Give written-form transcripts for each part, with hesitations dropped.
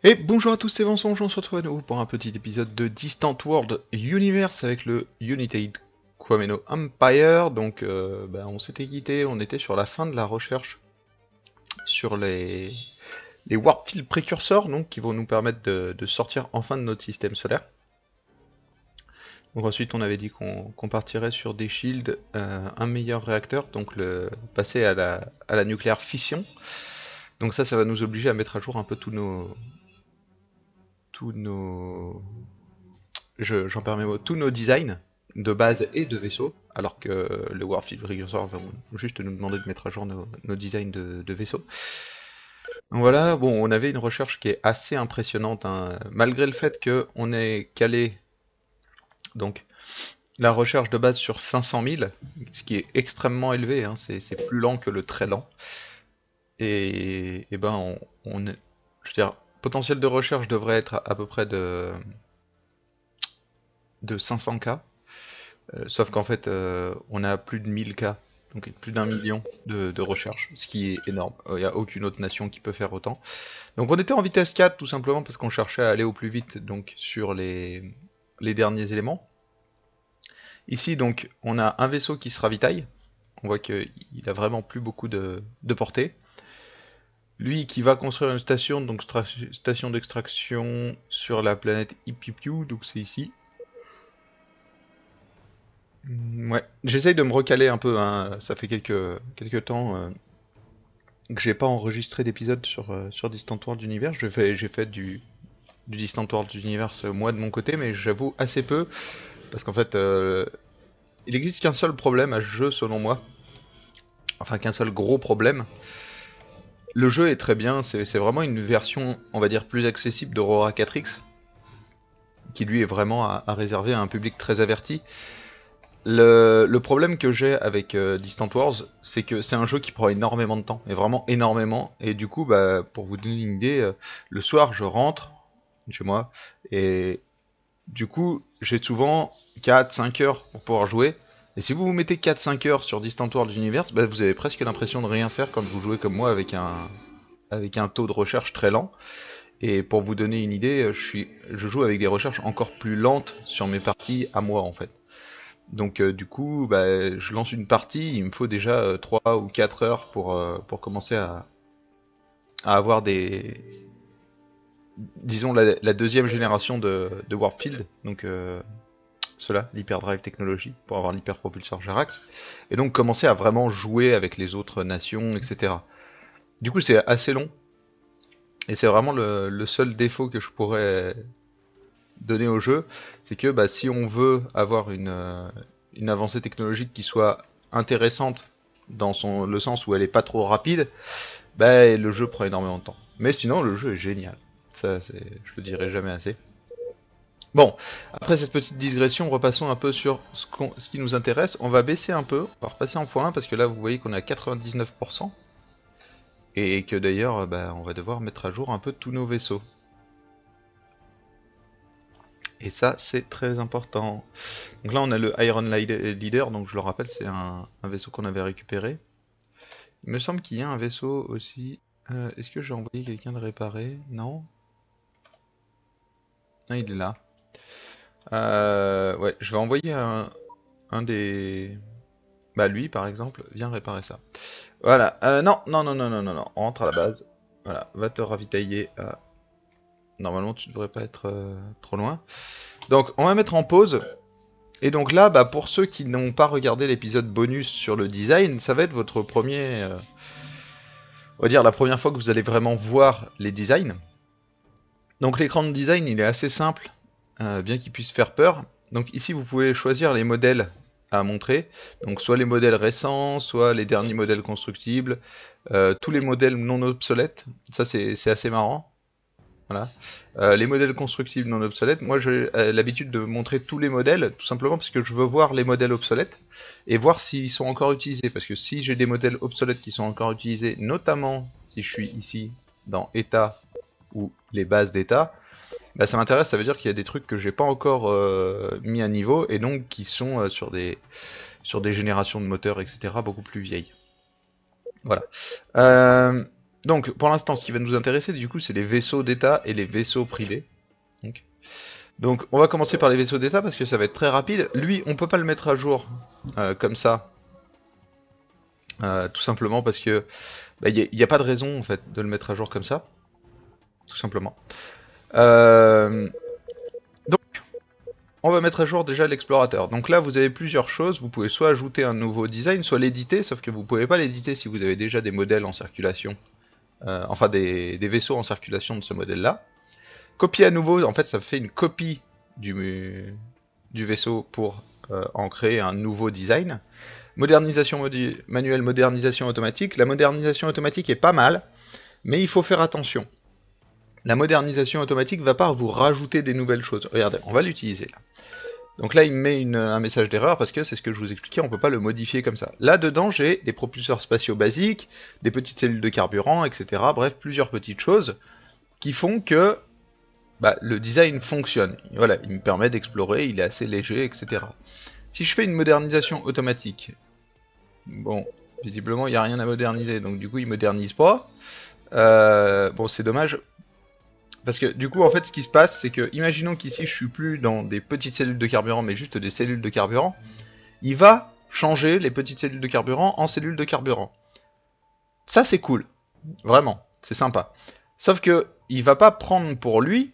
Et bonjour à tous, c'est Vincent, on se retrouve à nouveau pour un petit épisode de Distant World Universe avec le United Quameno Empire. Donc on s'était quitté, on était sur la fin de la recherche sur les Warp Field précurseurs, donc qui vont nous permettre de sortir enfin de notre système solaire. Donc ensuite on avait dit qu'on partirait sur des shields, un meilleur réacteur, donc passer à la nucléaire fission. Donc ça va nous obliger à mettre à jour un peu j'en perds mes mots, tous nos designs de base et de vaisseaux, alors que le Warfield Precursor va juste nous demander de mettre à jour nos designs de vaisseaux. Donc voilà, bon, on avait une recherche qui est assez impressionnante, hein, malgré le fait qu'on ait calé donc la recherche de base sur 500 000, ce qui est extrêmement élevé, hein, c'est plus lent que le très lent. Et ben je veux dire, potentiel de recherche devrait être à peu près de 500K. Sauf qu'en fait, on a plus de 1000K, donc plus d'un million de recherches, ce qui est énorme. Il n'y a aucune autre nation qui peut faire autant. Donc on était en vitesse 4 tout simplement parce qu'on cherchait à aller au plus vite donc sur les derniers éléments. Ici donc on a un vaisseau qui se ravitaille. On voit qu'il a vraiment plus beaucoup de portée. Lui qui va construire une station, donc station d'extraction sur la planète Ipipiu, donc c'est ici. Ouais, j'essaye de me recaler un peu, hein. Ça fait quelques temps que j'ai pas enregistré d'épisode sur Distant World Universe. J'ai fait du Distant World Universe moi de mon côté, mais j'avoue assez peu, parce qu'en fait, il existe qu'un seul problème à ce jeu selon moi, enfin qu'un seul gros problème. Le jeu est très bien, c'est vraiment une version, on va dire, plus accessible d'Aurora 4X, qui lui est vraiment à réserver à un public très averti. Le problème que j'ai avec Distant Wars, c'est que c'est un jeu qui prend énormément de temps, et vraiment énormément, et du coup, pour vous donner une idée, le soir je rentre chez moi, et du coup, j'ai souvent 4-5 heures pour pouvoir jouer, et si vous vous mettez 4-5 heures sur Distant World Universe, vous avez presque l'impression de rien faire quand vous jouez comme moi avec un taux de recherche très lent. Et pour vous donner une idée, je joue avec des recherches encore plus lentes sur mes parties à moi en fait. Donc du coup, je lance une partie, il me faut déjà 3 ou 4 heures pour commencer à avoir disons la deuxième génération de Warpfield, donc cela, l'Hyperdrive Technology, pour avoir l'hyperpropulseur Jarax, et donc commencer à vraiment jouer avec les autres nations, etc. Du coup c'est assez long, et c'est vraiment le seul défaut que je pourrais donner au jeu, c'est que si on veut avoir une avancée technologique qui soit intéressante dans le sens où elle est pas trop rapide, le jeu prend énormément de temps. Mais sinon, le jeu est génial. Ça, je le dirai jamais assez. Bon, après cette petite digression, repassons un peu sur ce qui nous intéresse. On va baisser un peu, on va repasser en point 1 parce que là, vous voyez qu'on est à 99%. Et que d'ailleurs, on va devoir mettre à jour un peu tous nos vaisseaux. Et ça, c'est très important. Donc là, on a le Iron Leader, donc je le rappelle, c'est un vaisseau qu'on avait récupéré. Il me semble qu'il y a un vaisseau aussi. Est-ce que j'ai envoyé quelqu'un de réparer? Non? Non, il est là. Ouais, je vais envoyer un des... lui, par exemple, viens réparer ça. Voilà. Non, non, non, non, non, non, non. On rentre à la base. Voilà, va te ravitailler. Normalement, tu devrais pas être trop loin. Donc, on va mettre en pause. Et donc là, pour ceux qui n'ont pas regardé l'épisode bonus sur le design, ça va être votre premier... on va dire la première fois que vous allez vraiment voir les designs. Donc l'écran de design, il est assez simple, bien qu'il puisse faire peur. Donc ici, vous pouvez choisir les modèles à montrer. Donc soit les modèles récents, soit les derniers modèles constructibles, tous les modèles non obsolètes. Ça, c'est assez marrant. Voilà. Les modèles constructibles non obsolètes, moi j'ai l'habitude de montrer tous les modèles, tout simplement parce que je veux voir les modèles obsolètes et voir s'ils sont encore utilisés. Parce que si j'ai des modèles obsolètes qui sont encore utilisés, notamment si je suis ici dans état ou les bases d'état, ça m'intéresse, ça veut dire qu'il y a des trucs que j'ai pas encore mis à niveau et donc qui sont sur des générations de moteurs, etc. beaucoup plus vieilles. Voilà. Donc pour l'instant ce qui va nous intéresser du coup c'est les vaisseaux d'État et les vaisseaux privés. Donc on va commencer par les vaisseaux d'État parce que ça va être très rapide. Lui on peut pas le mettre à jour comme ça. Tout simplement parce que il n'y a pas de raison en fait de le mettre à jour comme ça. Tout simplement. Donc on va mettre à jour déjà l'explorateur. Donc là vous avez plusieurs choses. Vous pouvez soit ajouter un nouveau design, soit l'éditer, sauf que vous pouvez pas l'éditer si vous avez déjà des modèles en circulation. Enfin des vaisseaux en circulation de ce modèle là. Copier à nouveau, en fait ça fait une copie du vaisseau pour en créer un nouveau design. Modernisation manuelle, modernisation automatique. La modernisation automatique est pas mal, mais il faut faire attention. La modernisation automatique va pas vous rajouter des nouvelles choses. Regardez, on va l'utiliser là. Donc là il me met un message d'erreur parce que c'est ce que je vous expliquais, on peut pas le modifier comme ça. Là dedans j'ai des propulseurs spatiaux basiques, des petites cellules de carburant, etc. Bref, plusieurs petites choses qui font que le design fonctionne. Voilà, il me permet d'explorer, il est assez léger, etc. Si je fais une modernisation automatique, bon, visiblement il n'y a rien à moderniser, donc du coup il modernise pas. Bon, c'est dommage. Parce que du coup en fait ce qui se passe c'est que, imaginons qu'ici je suis plus dans des petites cellules de carburant mais juste des cellules de carburant, il va changer les petites cellules de carburant en cellules de carburant. Ça c'est cool, vraiment, c'est sympa. Sauf que il va pas prendre pour lui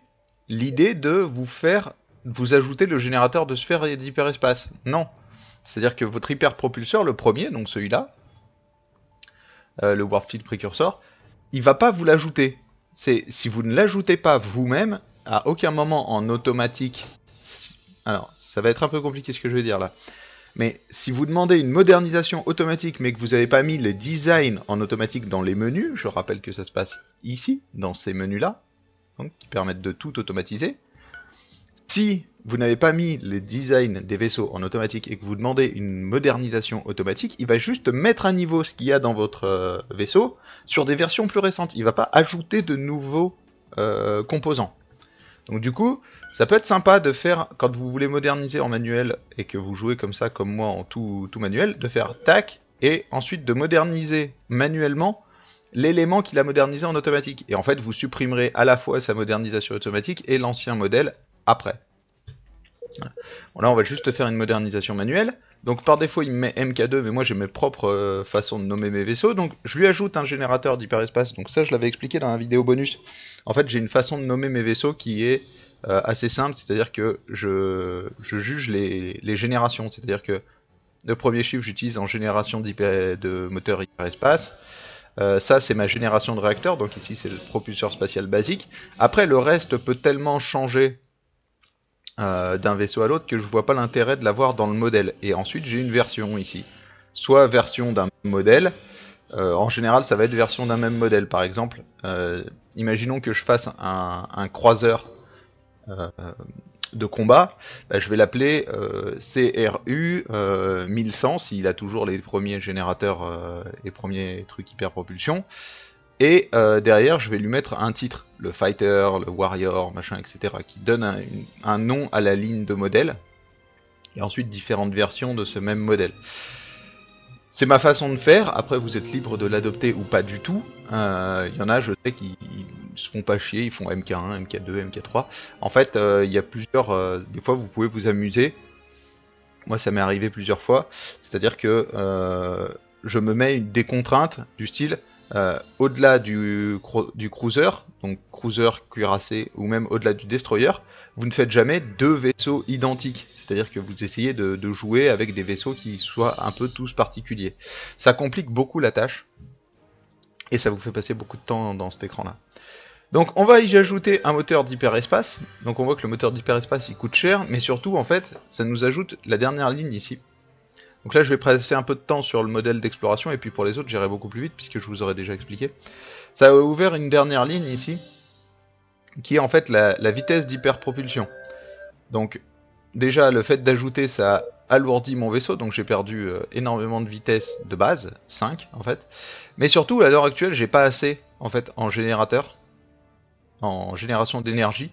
l'idée de vous ajouter le générateur de sphères et d'hyperespace. Non. C'est-à-dire que votre hyperpropulseur, le premier, donc celui-là, le Warp Field Precursor, il va pas vous l'ajouter. Si vous ne l'ajoutez pas vous-même, à aucun moment en automatique... Alors, ça va être un peu compliqué ce que je vais dire là. Mais si vous demandez une modernisation automatique mais que vous n'avez pas mis le design en automatique dans les menus, je rappelle que ça se passe ici, dans ces menus-là, donc, qui permettent de tout automatiser. Si vous n'avez pas mis le design des vaisseaux en automatique et que vous demandez une modernisation automatique, il va juste mettre à niveau ce qu'il y a dans votre vaisseau sur des versions plus récentes. Il ne va pas ajouter de nouveaux composants. Donc du coup, ça peut être sympa de faire, quand vous voulez moderniser en manuel et que vous jouez comme ça, comme moi, en tout manuel, de faire tac, et ensuite de moderniser manuellement l'élément qu'il a modernisé en automatique. Et en fait, vous supprimerez à la fois sa modernisation automatique et l'ancien modèle après. Voilà. Bon, là, on va juste faire une modernisation manuelle. Donc par défaut, il me met MK2, mais moi j'ai mes propres façons de nommer mes vaisseaux. Donc je lui ajoute un générateur d'hyperespace. Donc ça, je l'avais expliqué dans la vidéo bonus. En fait, j'ai une façon de nommer mes vaisseaux qui est assez simple. C'est-à-dire que je juge les générations. C'est-à-dire que le premier chiffre, j'utilise en génération de moteur hyperespace. Ça, c'est ma génération de réacteurs. Donc ici, c'est le propulseur spatial basique. Après, le reste peut tellement changer d'un vaisseau à l'autre que je vois pas l'intérêt de l'avoir dans le modèle. Et ensuite j'ai une version ici. Soit version d'un modèle, en général ça va être version d'un même modèle. Par exemple, imaginons que je fasse un croiseur de combat, je vais l'appeler CRU 1100 s'il a toujours les premiers générateurs, les premiers trucs hyper propulsion. Et derrière, je vais lui mettre un titre, le Fighter, le Warrior, machin, etc., qui donne un nom à la ligne de modèle, et ensuite différentes versions de ce même modèle. C'est ma façon de faire, après vous êtes libre de l'adopter ou pas du tout. Il y en a, je sais, qui se font pas chier, ils font MK1, MK2, MK3. En fait, il y a plusieurs... des fois, vous pouvez vous amuser. Moi, ça m'est arrivé plusieurs fois. C'est-à-dire que je me mets des contraintes du style... au-delà du cruiser, donc cruiser, cuirassé, ou même au-delà du destroyer, vous ne faites jamais deux vaisseaux identiques. C'est-à-dire que vous essayez de jouer avec des vaisseaux qui soient un peu tous particuliers. Ça complique beaucoup la tâche, et ça vous fait passer beaucoup de temps dans cet écran-là. Donc on va y ajouter un moteur d'hyperespace. Donc on voit que le moteur d'hyperespace il coûte cher, mais surtout en fait, ça nous ajoute la dernière ligne ici. Donc là je vais passer un peu de temps sur le modèle d'exploration et puis pour les autres j'irai beaucoup plus vite puisque je vous aurais déjà expliqué. Ça a ouvert une dernière ligne ici qui est en fait la vitesse d'hyperpropulsion. Donc déjà le fait d'ajouter ça alourdit mon vaisseau, donc j'ai perdu énormément de vitesse de base, 5 en fait. Mais surtout à l'heure actuelle j'ai pas assez en fait en générateur, en génération d'énergie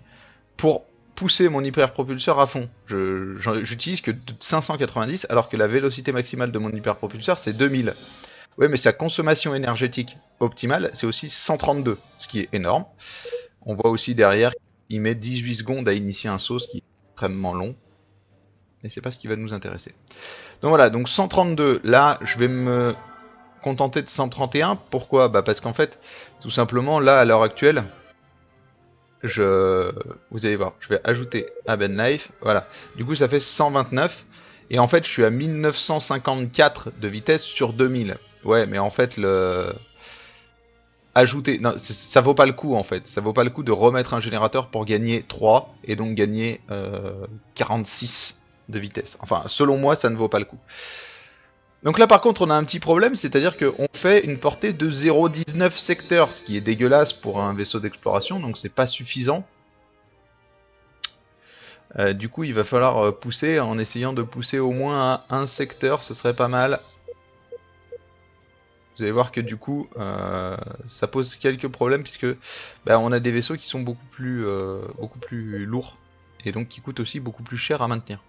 pour pousser mon hyperpropulseur à fond. J'utilise que 590 alors que la vélocité maximale de mon hyperpropulseur c'est 2000. Oui, mais sa consommation énergétique optimale, c'est aussi 132, ce qui est énorme. On voit aussi derrière, il met 18 secondes à initier un saut, ce qui est extrêmement long. Mais c'est pas ce qui va nous intéresser. Donc voilà, donc 132, là, je vais me contenter de 131. Pourquoi? Bah parce qu'en fait, tout simplement, là, à l'heure actuelle, vous allez voir, je vais ajouter Aben Life, voilà. Du coup, ça fait 129. Et en fait, je suis à 1954 de vitesse sur 2000. Ouais, mais en fait, ajouter, non, ça vaut pas le coup en fait. Ça vaut pas le coup de remettre un générateur pour gagner 3 et donc gagner 46 de vitesse. Enfin, selon moi, ça ne vaut pas le coup. Donc là par contre on a un petit problème, c'est-à-dire qu'on fait une portée de 0,19 secteurs, ce qui est dégueulasse pour un vaisseau d'exploration, donc c'est pas suffisant. Du coup il va falloir pousser, en essayant de pousser au moins à un secteur, ce serait pas mal. Vous allez voir que du coup ça pose quelques problèmes puisque on a des vaisseaux qui sont beaucoup plus lourds et donc qui coûtent aussi beaucoup plus cher à maintenir.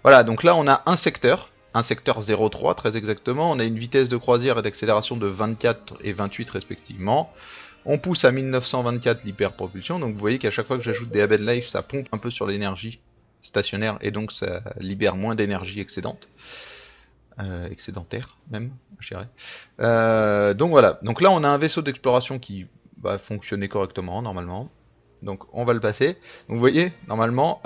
Voilà, donc là on a un secteur 0,3 très exactement, on a une vitesse de croisière et d'accélération de 24 et 28 respectivement. On pousse à 1924 l'hyperpropulsion, donc vous voyez qu'à chaque fois que j'ajoute des Aben Life, ça pompe un peu sur l'énergie stationnaire et donc ça libère moins d'énergie excédente. Excédentaire même, je dirais. Donc voilà, donc là on a un vaisseau d'exploration qui va fonctionner correctement normalement. Donc on va le passer. Donc vous voyez, normalement,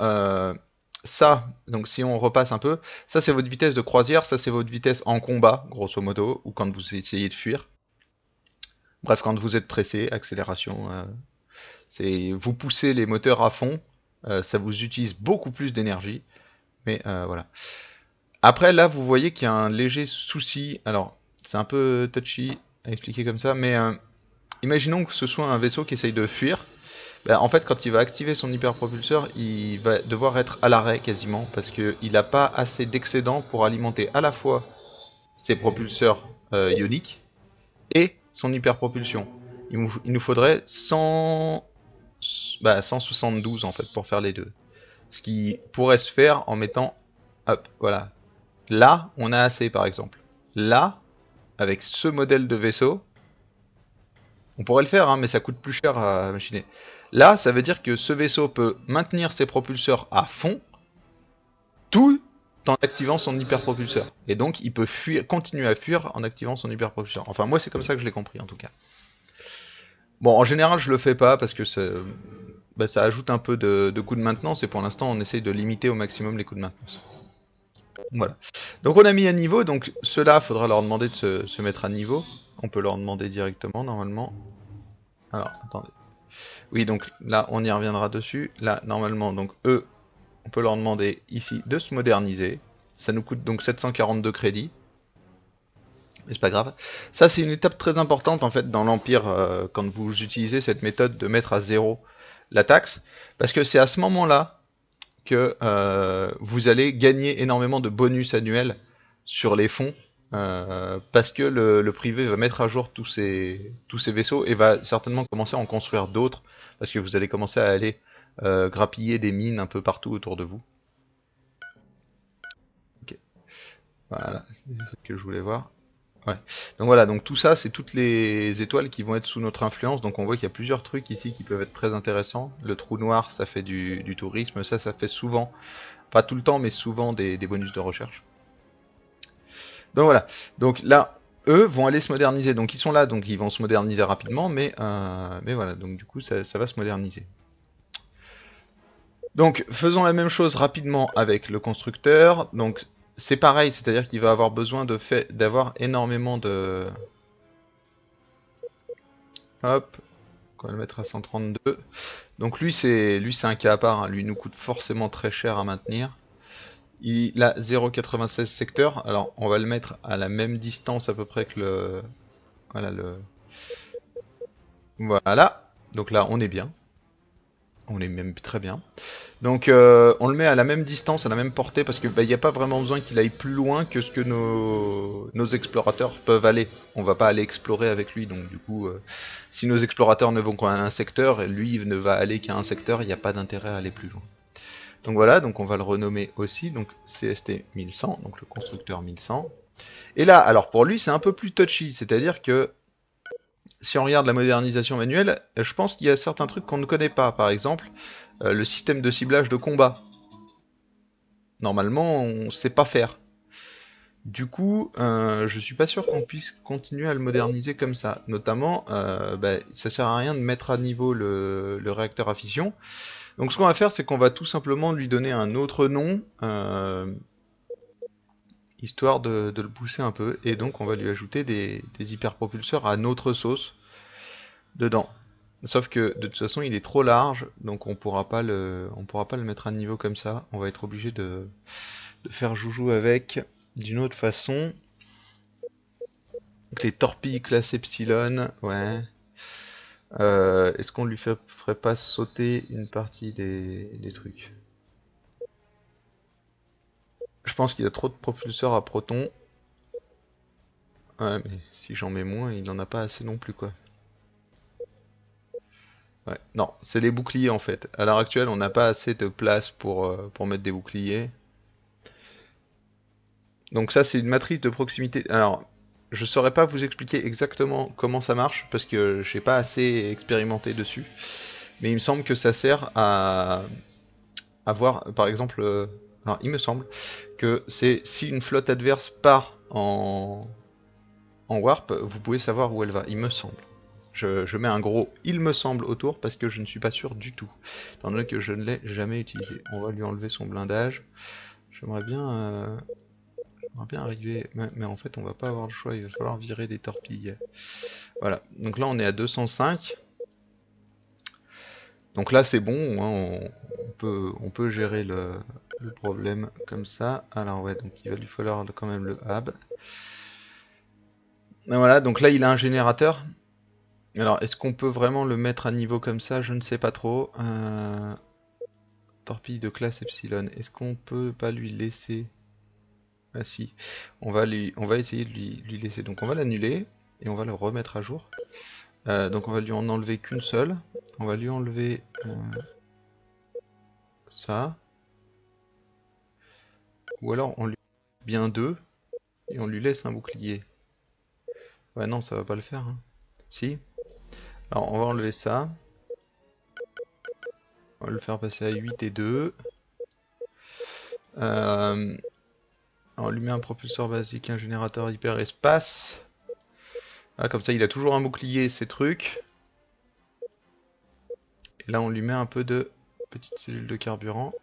ça, donc si on repasse un peu, ça c'est votre vitesse de croisière, ça c'est votre vitesse en combat, grosso modo, ou quand vous essayez de fuir. Bref, quand vous êtes pressé, accélération, c'est vous poussez les moteurs à fond, ça vous utilise beaucoup plus d'énergie, mais voilà. Après là, vous voyez qu'il y a un léger souci, alors c'est un peu touchy à expliquer comme ça, mais imaginons que ce soit un vaisseau qui essaye de fuir. En fait, quand il va activer son hyperpropulseur, il va devoir être à l'arrêt quasiment, parce qu'il n'a pas assez d'excédent pour alimenter à la fois ses propulseurs ioniques et son hyperpropulsion. Il nous faudrait 172 en fait pour faire les deux. Ce qui pourrait se faire en mettant, hop, voilà. Là, on a assez par exemple. Là, avec ce modèle de vaisseau, on pourrait le faire, hein, mais ça coûte plus cher à machiner. Là, ça veut dire que ce vaisseau peut maintenir ses propulseurs à fond, tout en activant son hyperpropulseur. Et donc, il peut fuir, continuer à fuir en activant son hyperpropulseur. Enfin, moi, c'est comme ça que je l'ai compris, en tout cas. Bon, en général, je le fais pas, parce que ça ajoute un peu de coûts de maintenance, et pour l'instant, on essaye de limiter au maximum les coûts de maintenance. Voilà. Donc, on a mis à niveau, donc ceux-là, faudra leur demander de se mettre à niveau. On peut leur demander directement, normalement. Alors, attendez. Oui, donc là, on y reviendra dessus. Là, normalement, donc eux, on peut leur demander ici de se moderniser. Ça nous coûte donc 742 crédits. Mais c'est pas grave. Ça, c'est une étape très importante en fait dans l'Empire quand vous utilisez cette méthode de mettre à zéro la taxe. Parce que c'est à ce moment-là que vous allez gagner énormément de bonus annuels sur les fonds. Parce que le privé va mettre à jour tous ces vaisseaux et va certainement commencer à en construire d'autres. Parce que vous allez commencer à aller grappiller des mines un peu partout autour de vous. Ok. Voilà, c'est ce que je voulais voir. Ouais. Donc voilà, donc tout ça, c'est toutes les étoiles qui vont être sous notre influence. Donc on voit qu'il y a plusieurs trucs ici qui peuvent être très intéressants. Le trou noir, ça fait du tourisme. Ça fait souvent, pas tout le temps, mais souvent des bonus de recherche. Donc voilà. Donc là, eux vont aller se moderniser. Donc ils sont là, donc ils vont se moderniser rapidement, mais voilà. Donc du coup, ça va se moderniser. Donc faisons la même chose rapidement avec le constructeur. Donc c'est pareil, c'est-à-dire qu'il va avoir besoin d'avoir énormément de... Hop, on va le mettre à 132. Donc lui c'est un cas à part, hein. Lui nous coûte forcément très cher à maintenir. Il a 0,96 secteurs. Alors on va le mettre à la même distance à peu près que le... Voilà. Donc là on est bien. On est même très bien. Donc on le met à la même distance, à la même portée, parce qu'il n'y a pas vraiment besoin qu'il aille plus loin que ce que nos explorateurs peuvent aller. On va pas aller explorer avec lui, donc du coup, si nos explorateurs ne vont qu'à un secteur, et lui ne va aller qu'à un secteur, il n'y a pas d'intérêt à aller plus loin. Donc voilà, donc on va le renommer aussi, donc CST 1100, donc le constructeur 1100. Et là, alors pour lui, c'est un peu plus touchy, c'est-à-dire que si on regarde la modernisation manuelle, je pense qu'il y a certains trucs qu'on ne connaît pas. Par exemple, le système de ciblage de combat. Normalement, on ne sait pas faire. Du coup, je suis pas sûr qu'on puisse continuer à le moderniser comme ça. Notamment, ça sert à rien de mettre à niveau le réacteur à fission. Donc ce qu'on va faire, c'est qu'on va tout simplement lui donner un autre nom, histoire de le pousser un peu. Et donc on va lui ajouter des hyperpropulseurs à notre sauce dedans. Sauf que de toute façon il est trop large, donc on pourra pas le mettre à niveau comme ça. On va être obligé de faire joujou avec d'une autre façon. Donc les torpilles classe Epsilon, ouais. Est-ce qu'on lui ferait pas sauter une partie des trucs? Je pense qu'il a trop de propulseurs à proton. Ouais, mais si j'en mets moins, il en a pas assez non plus, quoi. Ouais, non, c'est les boucliers en fait. À l'heure actuelle, on n'a pas assez de place pour mettre des boucliers. Donc ça, c'est une matrice de proximité. Alors, je saurais pas vous expliquer exactement comment ça marche parce que j'ai pas assez expérimenté dessus. Mais il me semble que ça sert à voir, par exemple, alors il me semble que c'est si une flotte adverse part en warp, vous pouvez savoir où elle va. Il me semble. Je mets un gros il me semble autour parce que je ne suis pas sûr du tout, étant donné que je ne l'ai jamais utilisé. On va lui enlever son blindage. J'aimerais bien arriver, mais en fait on va pas avoir le choix, il va falloir virer des torpilles. Voilà, donc là on est à 205. Donc là c'est bon, hein, on peut gérer le problème comme ça. Alors ouais, donc il va lui falloir quand même le hub. Et voilà, donc là il a un générateur. Alors est-ce qu'on peut vraiment le mettre à niveau comme ça? Je ne sais pas trop. Torpille de classe Epsilon, est-ce qu'on peut pas lui laisser... Ah si, on va essayer de lui laisser. Donc on va l'annuler et on va le remettre à jour. Donc on va lui en enlever qu'une seule. On va lui enlever ça. Ou alors on lui bien deux et on lui laisse un bouclier. Ouais non, ça va pas le faire, hein. Si. Alors on va enlever ça. On va le faire passer à 8 et 2. On lui met un propulseur basique, un générateur hyperespace. Ah, comme ça il a toujours un bouclier, ces trucs. Et là on lui met un peu de petite cellule de carburant.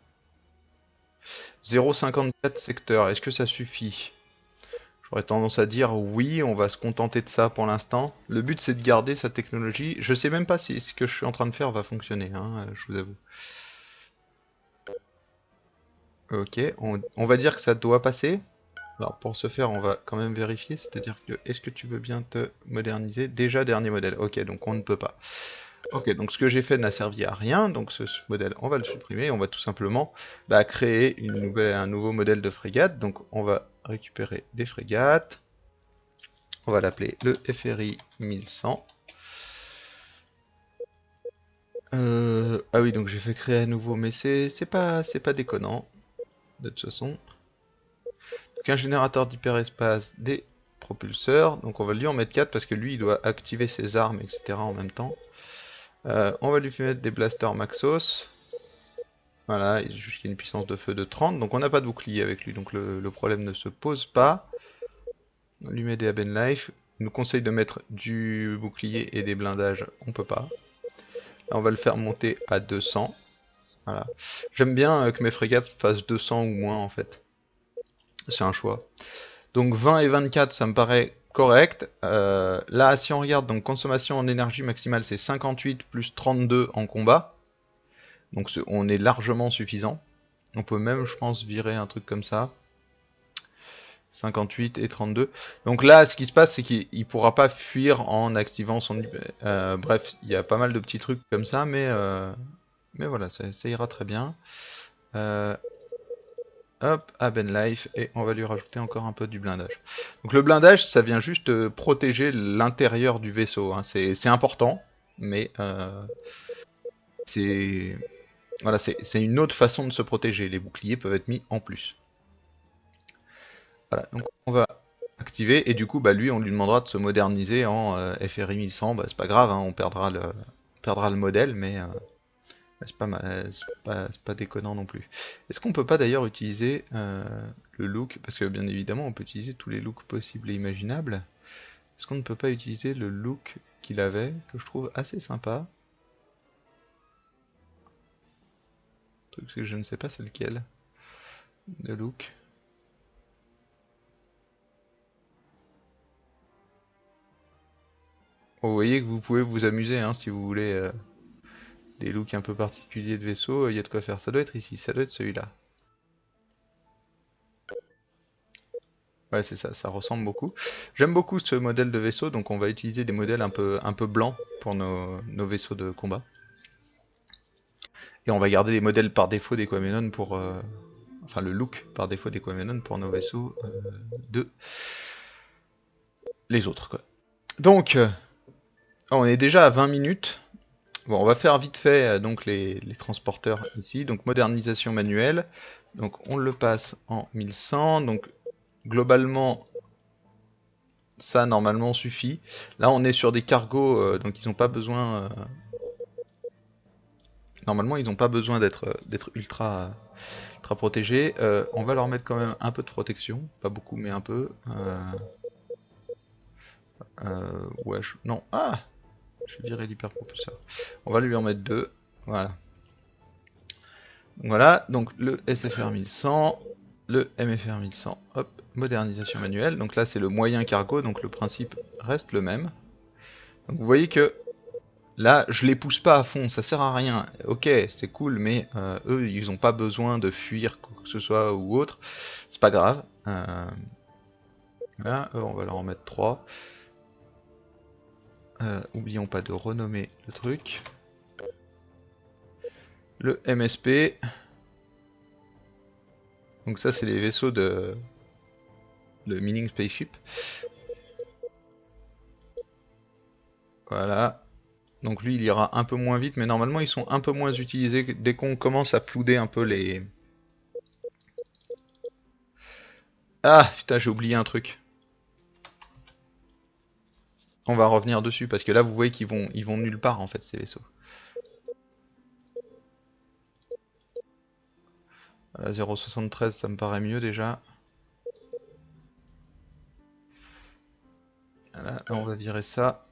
0,54 secteur, est-ce que ça suffit? J'aurais tendance à dire oui, on va se contenter de ça pour l'instant. Le but c'est de garder sa technologie. Je sais même pas si ce que je suis en train de faire va fonctionner, hein, je vous avoue. Ok, on va dire que ça doit passer. Alors pour ce faire, on va quand même vérifier, c'est-à-dire que est-ce que tu veux bien te moderniser? Déjà dernier modèle, ok, donc on ne peut pas. Ok, donc ce que j'ai fait n'a servi à rien, donc ce modèle, on va le supprimer, on va tout simplement créer un nouveau modèle de frégate. Donc on va récupérer des frégates, on va l'appeler le FRI 1100. Ah oui, donc j'ai fait créer à nouveau, mais c'est pas déconnant, de toute façon. Donc un générateur d'hyperespace, des propulseurs, donc on va lui en mettre 4 parce que lui il doit activer ses armes, etc. en même temps. On va lui mettre des blasters Maxos. Voilà, jusqu'à une puissance de feu de 30. Donc on n'a pas de bouclier avec lui, donc le problème ne se pose pas. On lui met des Aben Life. Il nous conseille de mettre du bouclier et des blindages, on peut pas. Là, on va le faire monter à 200. Voilà. J'aime bien que mes frégates fassent 200 ou moins en fait. C'est un choix. Donc 20 et 24, ça me paraît correct. Là, si on regarde, donc consommation en énergie maximale, c'est 58 plus 32 en combat. Donc on est largement suffisant. On peut même, je pense, virer un truc comme ça. 58 et 32. Donc là, ce qui se passe, c'est qu'il pourra pas fuir en activant son... bref, il y a pas mal de petits trucs comme ça, mais voilà, ça ira très bien. Hop, à Ben Life, et on va lui rajouter encore un peu du blindage. Donc le blindage, ça vient juste protéger l'intérieur du vaisseau, hein. C'est important, mais c'est... Voilà, c'est une autre façon de se protéger. Les boucliers peuvent être mis en plus. Voilà, donc on va activé, et du coup bah lui on lui demandera de se moderniser en FRI 1100, bah c'est pas grave, hein, on perdra le modèle, mais c'est pas déconnant non plus. Est-ce qu'on peut pas d'ailleurs utiliser le look, parce que bien évidemment on peut utiliser tous les looks possibles et imaginables. Est-ce qu'on ne peut pas utiliser le look qu'il avait, que je trouve assez sympa? Le truc c'est que je ne sais pas c'est lequel, le look. Bon, vous voyez que vous pouvez vous amuser hein, si vous voulez des looks un peu particuliers de vaisseau, il y a de quoi faire. Ça doit être ici, ça doit être celui-là. Ouais, c'est ça, ça ressemble beaucoup. J'aime beaucoup ce modèle de vaisseau, donc on va utiliser des modèles un peu blancs pour nos vaisseaux de combat. Et on va garder les modèles par défaut d'Equamenon pour... enfin, le look par défaut d'Equamenon pour nos vaisseaux de... les autres, quoi. Donc, on est déjà à 20 minutes. Bon, on va faire vite fait donc les transporteurs ici. Donc, modernisation manuelle. Donc, on le passe en 1100. Donc, globalement... ça normalement suffit. Là on est sur des cargos, donc ils n'ont pas besoin. Normalement ils n'ont pas besoin d'être ultra protégés. On va leur mettre quand même un peu de protection, pas beaucoup mais un peu. Ouais, non, ah, je virais l'hyperpropulseur. On va lui en mettre deux. Voilà. Voilà, donc le SFR 1100, le MFR 1100. Hop, modernisation manuelle. Donc là c'est le moyen cargo, donc le principe reste le même. Donc vous voyez que là, je les pousse pas à fond, ça sert à rien. Ok, c'est cool, mais eux, ils ont pas besoin de fuir quoi que ce soit ou autre. C'est pas grave. Là, on va leur en mettre 3. Oublions pas de renommer le truc. Le MSP. Donc ça, c'est les vaisseaux de le Mining Spaceship. Voilà. Donc lui, il ira un peu moins vite, mais normalement, ils sont un peu moins utilisés dès qu'on commence à flouder un peu les... Ah, putain, j'ai oublié un truc. On va revenir dessus, parce que là, vous voyez ils vont nulle part, en fait, ces vaisseaux. 0,73 ça me paraît mieux déjà. Voilà, on va virer ça.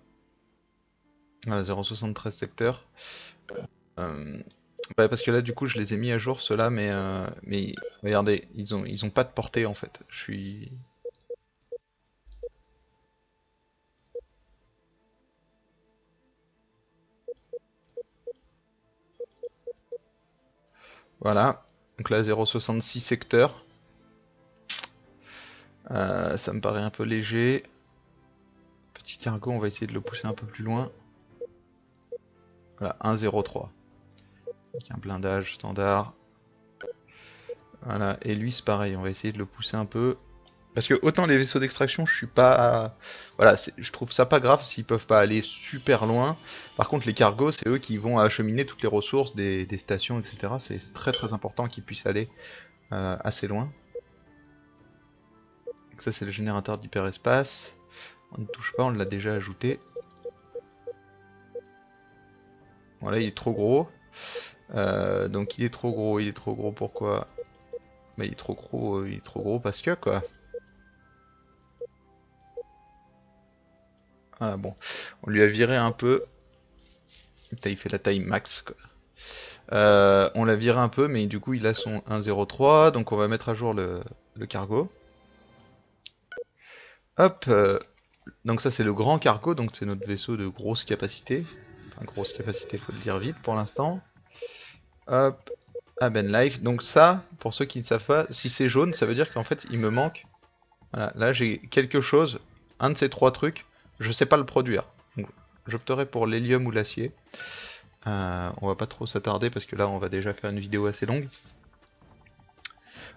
Voilà, 0,73 secteur. Ouais, parce que là du coup je les ai mis à jour ceux-là, mais regardez, ils ont pas de portée en fait. Je suis... Voilà. Donc là 0,66 secteur. Ça me paraît un peu léger. Petit cargo, on va essayer de le pousser un peu plus loin. Voilà, 1,03. Avec un blindage standard. Voilà, et lui c'est pareil, on va essayer de le pousser un peu. Parce que autant les vaisseaux d'extraction, je suis pas... Voilà, je trouve ça pas grave s'ils peuvent pas aller super loin. Par contre, les cargos, c'est eux qui vont acheminer toutes les ressources des stations, etc. C'est très très important qu'ils puissent aller assez loin. Donc ça, c'est le générateur d'hyperespace. On ne touche pas, on l'a déjà ajouté. Voilà, il est trop gros. Donc il est trop gros pourquoi? Bah, il est trop gros parce que quoi. Voilà, bon, on lui a viré un peu. Putain, il fait la taille max quoi. On l'a viré un peu, mais du coup il a son 1.03, donc on va mettre à jour le cargo. Hop, donc ça c'est le grand cargo, donc c'est notre vaisseau de grosse capacité. Enfin grosse capacité, faut le dire vite pour l'instant. Hop, Aben Life. Donc ça, pour ceux qui ne savent pas, si c'est jaune, ça veut dire qu'en fait il me manque. Voilà, là j'ai quelque chose, un de ces trois trucs, je sais pas le produire. Donc j'opterai pour l'hélium ou l'acier. On va pas trop s'attarder parce que là on va déjà faire une vidéo assez longue.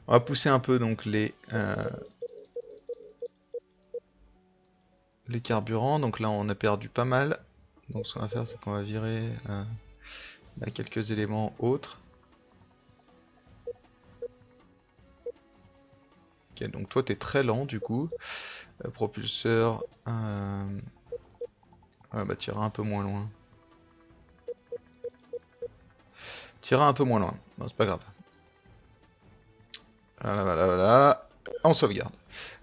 On va pousser un peu donc les carburants. Donc là on a perdu pas mal. Donc ce qu'on va faire c'est qu'on va virer là, quelques éléments autres. Ok, donc toi t'es très lent du coup. Propulseur. Ouais, bah tira un peu moins loin. Tira un peu moins loin. Bon, c'est pas grave. Voilà, voilà, voilà. On sauvegarde.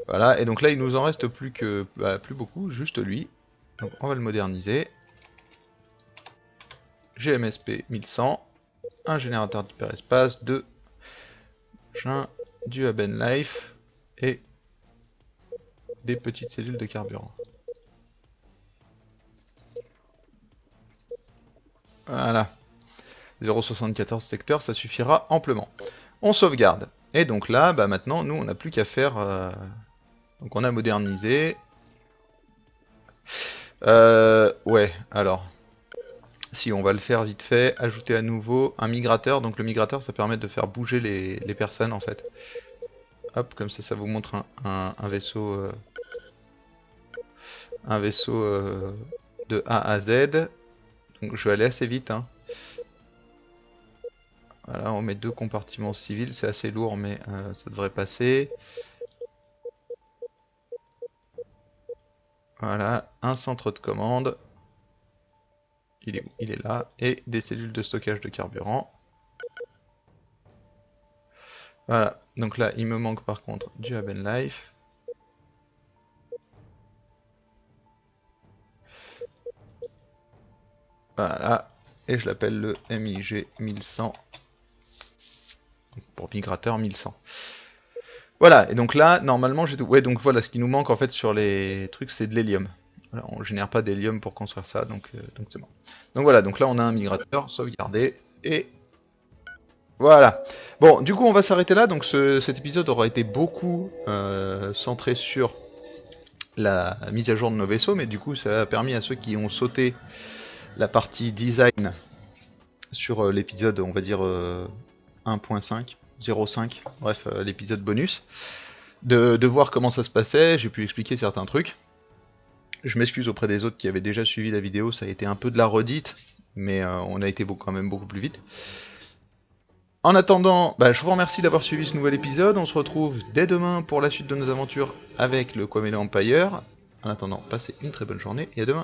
Voilà, et donc là, il nous en reste plus que... Bah, plus beaucoup, juste lui. Donc on va le moderniser. GMSP 1100. Un générateur d'hyperespace, 2 du Haben Life et des petites cellules de carburant. Voilà. 0,74 secteur, ça suffira amplement. On sauvegarde. Et donc là, bah maintenant, nous, on n'a plus qu'à faire... Donc on a modernisé. Ouais, alors... Si on va le faire vite fait, ajouter à nouveau un migrateur. Donc le migrateur, ça permet de faire bouger les personnes en fait. Hop, comme ça vous montre un vaisseau... un vaisseau de A à Z. Donc je vais aller assez vite, hein. Voilà, on met 2 compartiments civils, c'est assez lourd, mais ça devrait passer. Voilà, un centre de commande. Il est où? Il est là. Et des cellules de stockage de carburant. Voilà, donc là, il me manque par contre du Haben Life. Voilà, et je l'appelle le MIG 1100. Pour migrateur 1100. Voilà, et donc là, normalement, j'ai tout. Ouais, donc voilà, ce qui nous manque en fait sur les trucs, c'est de l'hélium. Voilà, on génère pas d'hélium pour construire ça, donc c'est bon. Donc voilà, donc là on a un migrateur, sauvegarder, et voilà. Bon, du coup on va s'arrêter là, donc cet épisode aura été beaucoup centré sur la mise à jour de nos vaisseaux, mais du coup ça a permis à ceux qui ont sauté la partie design sur l'épisode, on va dire 1.5, 0.5, bref, l'épisode bonus, de voir comment ça se passait. J'ai pu expliquer certains trucs. Je m'excuse auprès des autres qui avaient déjà suivi la vidéo, ça a été un peu de la redite, mais on a été quand même beaucoup plus vite. En attendant, bah, je vous remercie d'avoir suivi ce nouvel épisode. On se retrouve dès demain pour la suite de nos aventures avec le Kwamele Empire. En attendant, passez une très bonne journée et à demain.